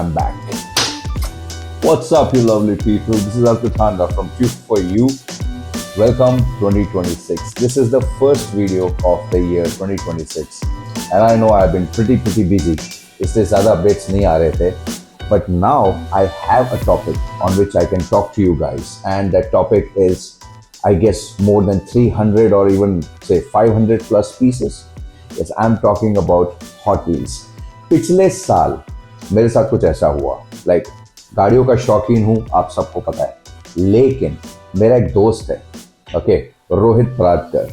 I'm back. What's up, you lovely people? This is Arpit Handa from Tube for You. Welcome 2026. This is the first video of the year 2026, and I know I've been pretty busy. इससे ज़्यादा updates नहीं आ रहे थे, but now I have a topic on which I can talk to you guys, and that topic is, I guess, more than 300 or even say 500 plus pieces. Yes, I'm talking about Hot Wheels. पिछले साल मेरे साथ कुछ ऐसा हुआ, गाड़ियों का शौकीन हूँ, आप सबको पता है, लेकिन मेरा एक दोस्त है, ओके, रोहित पराडकर,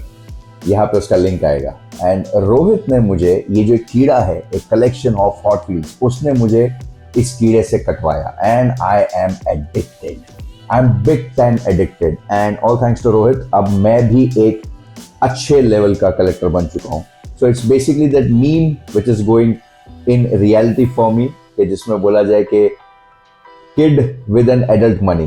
यहाँ पे उसका लिंक आएगा, एंड रोहित ने मुझे ये जो कीड़ा है, एक कलेक्शन ऑफ हॉट व्हील्स, उसने मुझे इस कीड़े से कटवाया, and I am addicted, I am big time addicted, and all thanks to Rohit, अब मैं भी एक अच्छे लेवल का कलेक्टर बन चुका हूँ. So it's basically that meme which is going in reality for me, जिसमें बोला जाए कि kid with an adult money,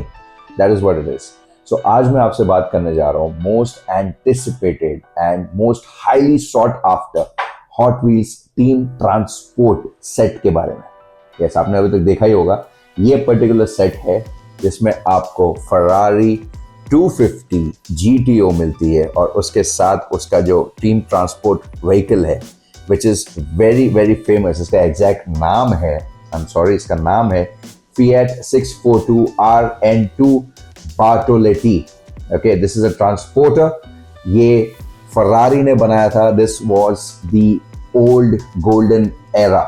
that is what it is. So आज मैं आपसे बात करने जा रहा हूँ most anticipated and most highly sought after Hot Wheels team transport set के बारे में. यस, आपने अभी तक देखा ही होगा, ये पर्टिकुलर सेट है जिसमें आपको फरारी 250 GTO मिलती है, और उसके साथ उसका जो टीम ट्रांसपोर्ट व्हीकल है विच इज़ वेरी फेमस. इसका एग्जैक्ट नाम है, आई एम सॉरी, इसका नाम है Fiat 642 RN2 Bartoletti. Okay, this is a transporter. ये फरारी ने बनाया था. This was the old golden era.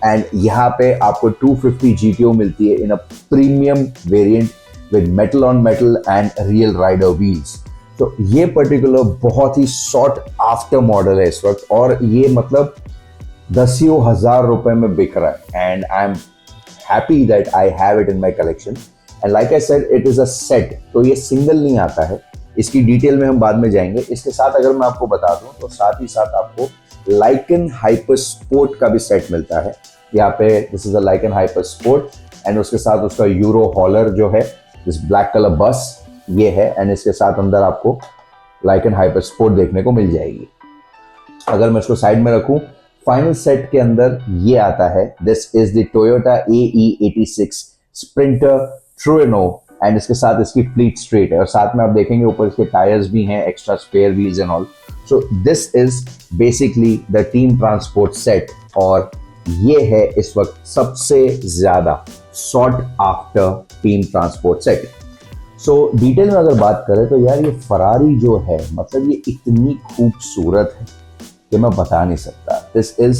And यहाँ पे आपको 250 GTO मिलती है in a premium variant with metal on metal and real rider wheels. तो ये पर्टिकुलर बहुत ही sought after मॉडल है इस वक्त, और ये मतलब 10,000 रुपए में बिक रहा है, and I'm happy that I have it in my collection. And like I said, it is a set. तो ये सिंगल नहीं आता है, इसकी डिटेल में हम बाद में जाएंगे. इसके साथ अगर मैं आपको बता दूं तो साथ ही साथ आपको Lykan Hyper Sport का भी सेट मिलता है. यहाँ पे this is a Lykan Hyper Sport, and उसके साथ उसका यूरो हॉलर जो है, दिस ब्लैक कलर बस ये है, एंड इसके साथ अंदर आपको Lykan Hyper Sport देखने को मिल जाएगी. अगर मैं इसको साइड में रखूं, फाइनल सेट के अंदर ये आता है. This is the Toyota AE86 Sprinter Trueno, and इसके साथ इसकी फ्लीट स्ट्रेट है, और साथ में आप देखेंगे ऊपर इसके टायर्स भी हैं, extra spare wheels and all. So this is basically the team transport set, और ये है इस वक्त सबसे ज्यादा sought after team transport set. So detail में अगर बात करें तो यार, ये फरारी जो है, मतलब ये इतनी खूबसूरत है कि मैं बता नहीं सकता. This is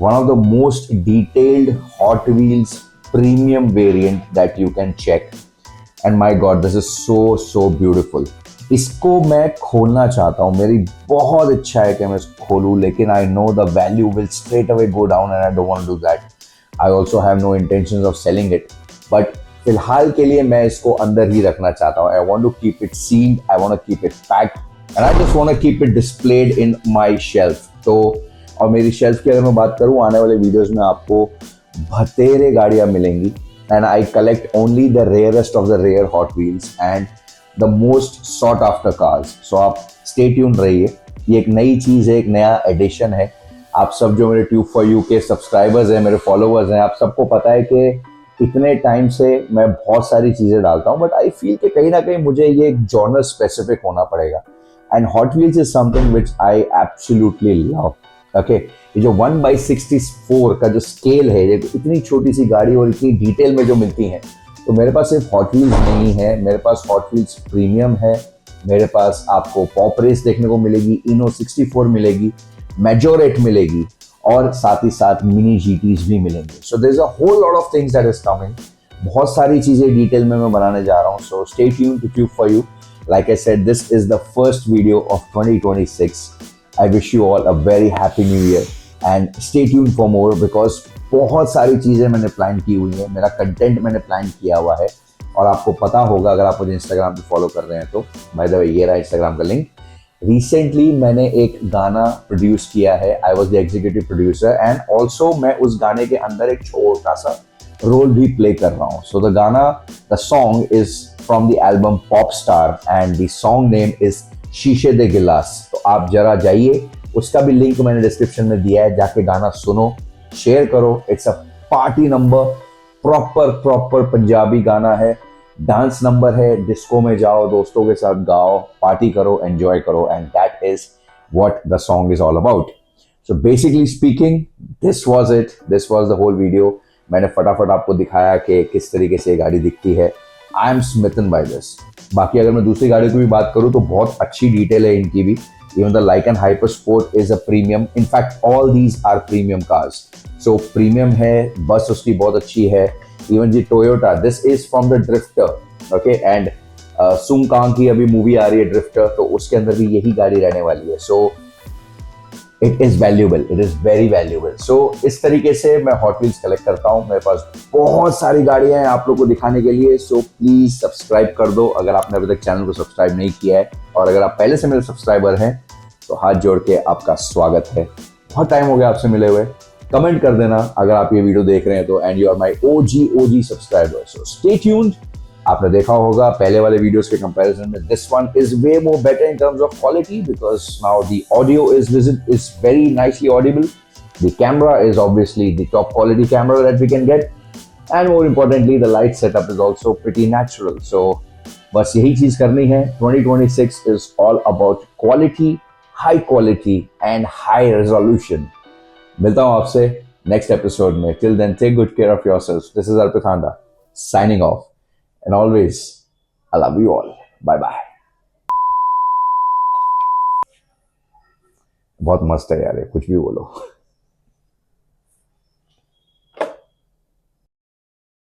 one of the most detailed Hot Wheels premium variant that you can check, and my God, this is so beautiful. इसको मैं खोलना चाहता हूँ, मेरी बहुत इच्छा है कि मैं इसको खोलूँ, लेकिन I know the value will straight away go down, and I don't want to do that. I also have no intentions of selling it, but फिलहाल के लिए मैं इसको अंदर ही रखना चाहता हूँ. I want to keep it sealed, I want to keep it packed, and I just want to keep it displayed in my shelf. तो और मेरी शेल्फ की अगर मैं बात करूँ, आने वाले वीडियोस में आपको बतेरे गाड़ियाँ मिलेंगी, and I collect only the rarest of the rare Hot Wheels and the most sought after cars. So आप स्टे ट्यून रहिए, ये एक नई चीज़ है, एक नया एडिशन है. आप सब जो मेरे ट्यूब फॉर यू के सब्सक्राइबर्स हैं, मेरे फॉलोअर्स हैं, आप सबको पता है कि इतने टाइम से मैं बहुत सारी चीज़ें डालता हूँ, बट आई फील कि कहीं ना कहीं मुझे ये एक जॉनर स्पेसिफिक होना पड़ेगा, and hot wheels is something which I absolutely love. Okay, ये जो 1/64 का जो स्केल है, ये इतनी छोटी सी गाड़ी और इतनी डिटेल में जो मिलती हैं, तो मेरे पास सिर्फ हॉट व्हील्स नहीं है, मेरे पास हॉट व्हील्स प्रीमियम है, मेरे पास आपको पॉप रेस देखने को मिलेगी, इनो 64 मिलेगी, मेजोरेट मिलेगी, और साथ ही साथ मिनी GTs भी मिलेंगे. So there is a whole lot of things that is coming. बहुत सारी चीज़ें डिटेल में मैं बनाने जा रहा हूँ. So stay tuned to tube for you. Like I said, this is the first video of 2026. I wish you all a very happy new year, and stay tuned for more, because बहुत सारी चीज़ें मैंने plan की हुई है, मेरा content मैंने plan किया हुआ है, और आपको पता होगा अगर आप मुझे इंस्टाग्राम पे फॉलो कर रहे हैं तो. बाय द वे, ये रहा इंस्टाग्राम का लिंक. रिसेंटली मैंने एक गाना प्रोड्यूस किया है, I was the executive producer, and also मैं उस गाने के अंदर एक छोटा सा रोल भी प्ले कर रहा हूँ. सो द गाना, the song is from the album Popstar, and the song name is शीशे दे गिलास. तो आप जरा जाइए, उसका भी लिंक मैंने डिस्क्रिप्शन में दिया है, जाके गाना सुनो, शेयर करो. It's a party number, proper proper Punjabi गाना है, डांस नंबर है, डिस्को में जाओ, दोस्तों के साथ गाओ, पार्टी करो, एंजॉय करो, and that is what the song is all about. So basically speaking, this was it, this was the whole video. मैंने फटाफट आपको दिखाया कि किस तरीके से ये गाड़ी दिखती है. I am smitten by this. बाकी अगर मैं दूसरी गाड़ी की भी बात करूं तो बहुत अच्छी डिटेल है इनकी भी. Even the Lycan Hypersport is a premium. In fact, all these are premium cars. So premium है, बस उसकी बहुत अच्छी है. Even the Toyota, this is from the Drifter, okay? And Sung Kang की अभी मूवी आ रही है Drifter, तो उसके अंदर भी यही गाड़ी रहने वाली है. So it is valuable, it is very valuable. So इस तरीके से मैं Hot Wheels कलेक्ट करता हूँ. मेरे पास बहुत सारी गाड़ियाँ हैं आप लोग को दिखाने के लिए. So प्लीज सब्सक्राइब कर दो अगर आपने अभी तक चैनल को सब्सक्राइब नहीं किया है, और अगर आप पहले से मेरे सब्सक्राइबर हैं तो हाथ जोड़ के आपका स्वागत है. बहुत टाइम हो गया आपसे मिले हुए. कमेंट कर देना अगर आप ये वीडियो देख रहे हैं तो, and you are my OG subscriber. So stay tuned. आपने देखा होगा पहले वाले वीडियोस के कंपैरिजन में this one is way more better in terms of quality, because now the audio is very nicely audible. The camera is obviously the top quality camera that we can get, and more importantly the light setup is also pretty natural. So बस यही चीज करनी है. 2026 is all about quality, high quality and high resolution. मिलता हूं आपसे next episode में. Till then take good care of yourself. This is Arpit Handa signing off, and always I love you all. Bye bye. बहुत मस्त है यार, कुछ भी बोलो.